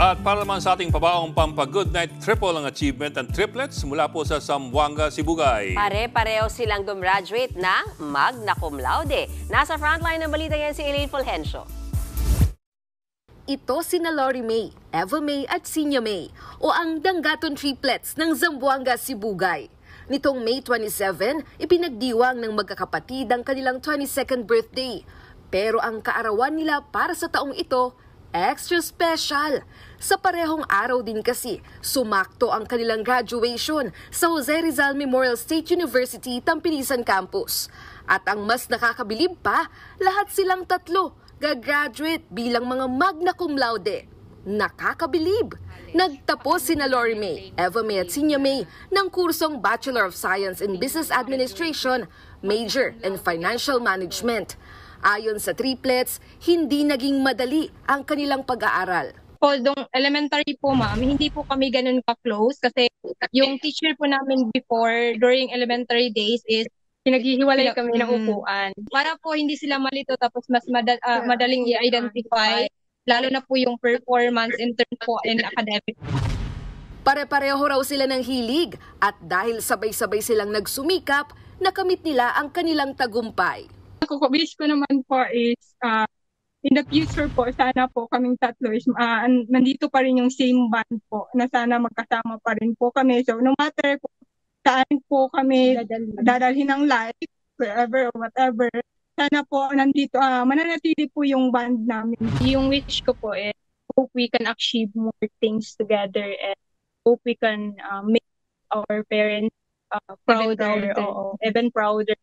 At para naman sa ating pabaong Pampa-Good Night, triple ang achievement ng triplets mula po sa Zamboanga, Sibugay. Pare-pareho silang gumraduate ng magna cum laude. Nasa frontline ng balita yan si Elaine Fulgencio. Ito sina Lori May, Eva May at Sinya May o ang Danggaton triplets ng Zamboanga, Sibugay. Nitong May 27, ipinagdiwang ng magkakapatid ang kanilang 22nd birthday. Pero ang kaarawan nila para sa taong ito, extra special. Sa parehong araw din kasi, sumakto ang kanilang graduation sa Jose Rizal Memorial State University, Tampilisan Campus. At ang mas nakakabilib pa, lahat silang tatlo gagraduate bilang mga magna cum laude. Nakakabilib! Nagtapos sina Lori May, Eva May at Sinya May ng kursong Bachelor of Science in Business Administration, Major in Financial Management. Ayon sa triplets, hindi naging madali ang kanilang pag-aaral. Although elementary po ma'am, hindi po kami ganun ka-close kasi yung teacher po namin before during elementary days is pinaghihiwalay kami ng upuan. Para po hindi sila malito tapos mas madaling i-identify, lalo na po yung performance in terms po in academic. Pare-pareho raw sila ng hilig at dahil sabay-sabay silang nagsumikap, nakamit nila ang kanilang tagumpay. Wish ko naman po is in the future po, sana po kaming tatlo is nandito pa rin yung same band po na sana magkasama pa rin po kami. So no matter po saan po kami dadalhin ng life, wherever or whatever, sana po nandito, mananatili po yung band namin. Yung wish ko po is hope we can achieve more things together and hope we can make our parents prouder, even prouder.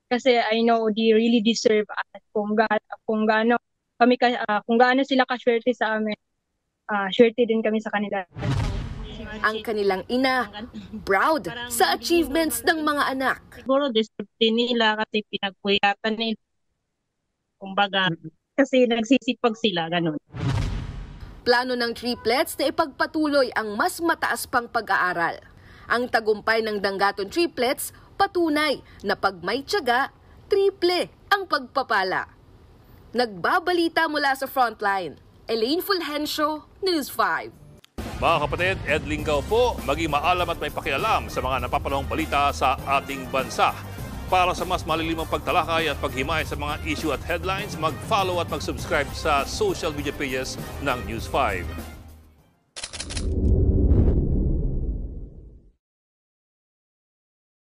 Kasi I know they really deserve us kung gaano sila kaswerte sa amin, swerte din kami sa kanila. Ang kanilang ina, proud sa achievements ng mga anak. Siguro deserve din nila kasi pinagpuyatan nila. Kumbaga, kasi nagsisipag sila, ganun. Plano ng triplets na ipagpatuloy ang mas mataas pang pag-aaral. Ang tagumpay ng Danggaton triplets, patunay na pag may tiyaga, triple ang pagpapala. Nagbabalita mula sa frontline, Elaine Fulgencio, News 5. Mga kapatid, Ed Lingaw po, maging maalam at may pakialam sa mga napapanahong balita sa ating bansa. Para sa mas malilimang pagtalakay at paghimay sa mga issue at headlines, mag-follow at mag-subscribe sa social media pages ng News 5.